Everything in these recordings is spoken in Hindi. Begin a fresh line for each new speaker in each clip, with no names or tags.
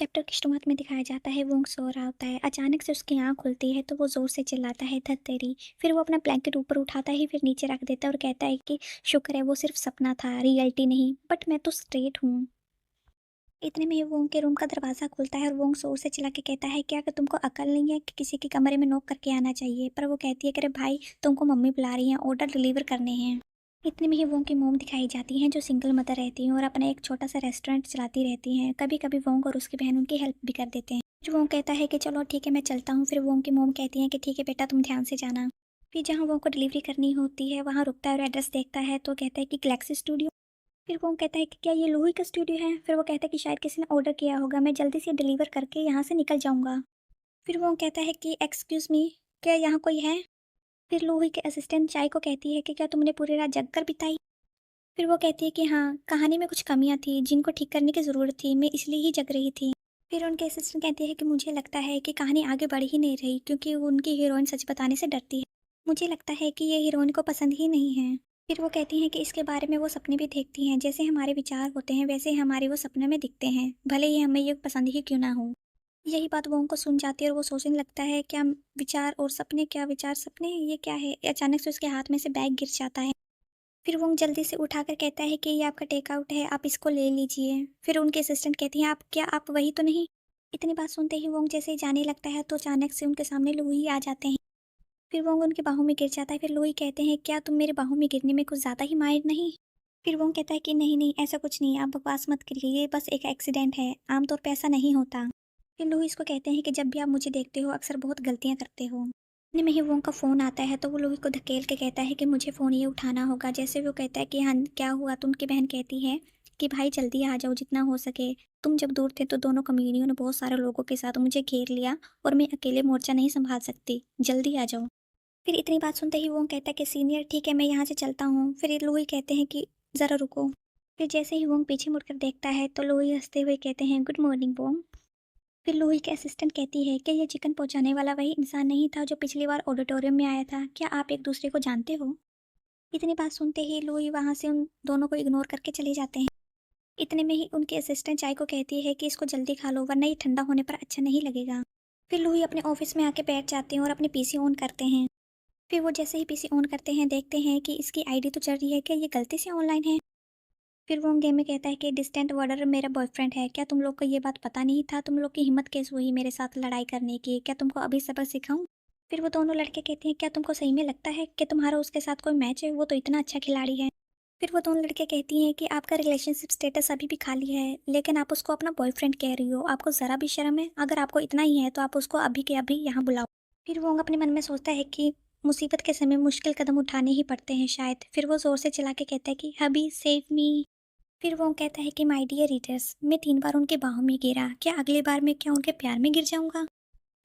चैप्टर की शुरुआत में दिखाया जाता है वोंग सो रहा होता है। अचानक से उसकी आंख खुलती है तो वो जोर से चिल्लाता है धत तेरी। फिर वो अपना ब्लैंकेट ऊपर उठाता है फिर नीचे रख देता है और कहता है कि शुक्र है वो सिर्फ सपना था, रियलिटी नहीं। बट मैं तो स्ट्रेट हूँ। इतने में ही वोंग के रूम का दरवाजा खुलता है और वोंग जोर से चिल्ला के कहता है क्या कि तुमको अकल नहीं है कि किसी के कमरे में नॉक करके आना चाहिए। पर वो कहती है कि अरे भाई तुमको मम्मी बुला रही हैं, ऑर्डर डिलीवर करने हैं। इतने में ही वोंग की मोम दिखाई जाती हैं जो सिंगल मदर रहती हैं और अपना एक छोटा सा रेस्टोरेंट चलाती रहती हैं। कभी कभी वोंग और उसकी बहन उनकी हेल्प भी कर देते हैं। जो वोंग कहता है कि चलो ठीक है मैं चलता हूँ। फिर वोंग की मोम कहती है कि ठीक है बेटा तुम ध्यान से जाना। फिर जहाँ वोंग को डिलीवरी करनी होती है वहाँ रुकता है और एड्रेस देखता है तो कहता है कि गैलेक्सी स्टूडियो। फिर वो कहता है कि क्या ये लूही का स्टूडियो है। फिर वो कहता है कि शायद किसी ने ऑर्डर किया होगा, मैं जल्दी से डिलीवर करके यहाँ से निकल जाऊँगा। फिर वो कहता है कि एक्सक्यूज़ मी, क्या यहाँ कोई है। फिर लूही के असिस्टेंट चाय को कहती है कि क्या तुमने पूरी रात जग कर बिताई। फिर वो कहती है कि हाँ, कहानी में कुछ कमियां थी जिनको ठीक करने की ज़रूरत थी, मैं इसलिए ही जग रही थी। फिर उनके असिस्टेंट कहती है कि मुझे लगता है कि कहानी आगे बढ़ ही नहीं रही क्योंकि उनकी हीरोइन सच बताने से डरती है। मुझे लगता है कि ये हीरोइन को पसंद ही नहीं है। फिर वो कहती हैं कि इसके बारे में वो सपने भी देखती हैं, जैसे हमारे विचार होते हैं वैसे ही हमारे वो सपने में दिखते हैं, भले ही हमें ये पसंद ही क्यों ना हो। यही बात वो उनको सुन जाती है और वो सोचने लगता है क्या विचार और सपने, क्या विचार सपने, ये क्या है। अचानक से उसके हाथ में से बैग गिर जाता है। फिर वो जल्दी से उठाकर कहता है कि ये आपका टेक आउट है, आप इसको ले लीजिए। फिर उनके असिस्टेंट कहती हैं आप वही तो नहीं। इतनी बात सुनते ही वो जैसे ही जाने लगता है तो अचानक से उनके सामने लूही आ जाते हैं। फिर वो उनकी बाहों में गिर जाता है। फिर लूही कहते हैं क्या तुम मेरे बाहों में गिरने में कुछ ज़्यादा ही माहिर नहीं। फिर वो कहता है कि नहीं नहीं ऐसा कुछ नहीं, आप बकवास मत करिए, ये बस एक एक्सीडेंट है, आमतौर पे ऐसा नहीं होता। फिर लूही इसको कहते हैं कि जब भी आप मुझे देखते हो अक्सर बहुत गलतियां करते हो। इतने में ही वो का फ़ोन आता है तो वो लूही को धकेल के कहता है कि मुझे फ़ोन ये उठाना होगा। जैसे वो कहता है कि हाँ क्या हुआ, तो उनकी बहन कहती है कि भाई जल्दी आ जाओ जितना हो सके। तुम जब दूर थे तो दोनों कम्युनियों ने बहुत सारे लोगों के साथ मुझे घेर लिया और मैं अकेले मोर्चा नहीं संभाल सकती, जल्दी आ जाओ। फिर इतनी बात सुनते ही वो कहता है कि सीनियर ठीक है मैं यहाँ से चलता हूँ। फिर ये लूही कहते हैं कि ज़रा रुको। फिर जैसे ही वोंग पीछे मुड़कर देखता है तो लूही हंसते हुए कहते हैं गुड मॉर्निंग वोंग। फिर लूही के असिस्टेंट कहती है कि ये चिकन पहुंचाने वाला वही इंसान नहीं था जो पिछली बार ऑडिटोरियम में आया था, क्या आप एक दूसरे को जानते हो। इतनी बात सुनते ही लूही वहां से उन दोनों को इग्नोर करके चले जाते हैं। इतने में ही उनके असिस्टेंट चाय को कहती है कि इसको जल्दी खा लो वरना ये ठंडा होने पर अच्छा नहीं लगेगा। फिर लूही अपने ऑफिस में आके बैठ जाते हैं और अपने पीसी ऑन करते हैं। फिर वो जैसे ही पीसी ऑन करते हैं देखते हैं कि इसकी आईडी तो चल रही है, क्या ये गलती से ऑनलाइन है। फिर वो गेम में कहता है कि डिस्टेंट वार्डर मेरा बॉयफ्रेंड है, क्या तुम लोग को ये बात पता नहीं था, तुम लोग की हिम्मत कैसे हुई मेरे साथ लड़ाई करने की, क्या तुमको अभी सबक सिखाऊं। फिर वो दोनों लड़के कहते हैं क्या तुमको सही में लगता है कि तुम्हारा उसके साथ कोई मैच है, वो तो इतना अच्छा खिलाड़ी है। फिर वो दोनों लड़के कहती हैं कि आपका रिलेशनशिप स्टेटस अभी भी खाली है लेकिन आप उसको अपना बॉयफ्रेंड कह रही हो, आपको ज़रा भी शर्म है। अगर आपको इतना ही है तो आप उसको अभी के अभी यहाँ बुलाओ। फिर वो अपने मन में सोचता है कि मुसीबत के समय मुश्किल कदम उठाने ही पड़ते हैं शायद। फिर वो जोर से चिल्ला के कहता है कि हबी सेव मी। फिर वो कहता है कि माय डियर रीडर्स, मैं 3 बार उनके बाहों में गिरा, क्या अगली बार मैं क्या उनके प्यार में गिर जाऊंगा।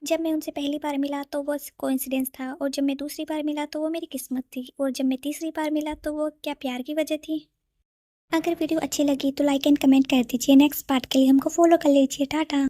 जब मैं उनसे पहली बार मिला तो वो कोइंसिडेंस था और जब मैं दूसरी बार मिला तो वो मेरी किस्मत थी और जब मैं तीसरी बार मिला तो वो क्या प्यार की वजह थी। अगर वीडियो अच्छी लगी तो लाइक एंड कमेंट कर दीजिए। नेक्स्ट पार्ट के लिए हमको फॉलो कर लीजिए। टाटा।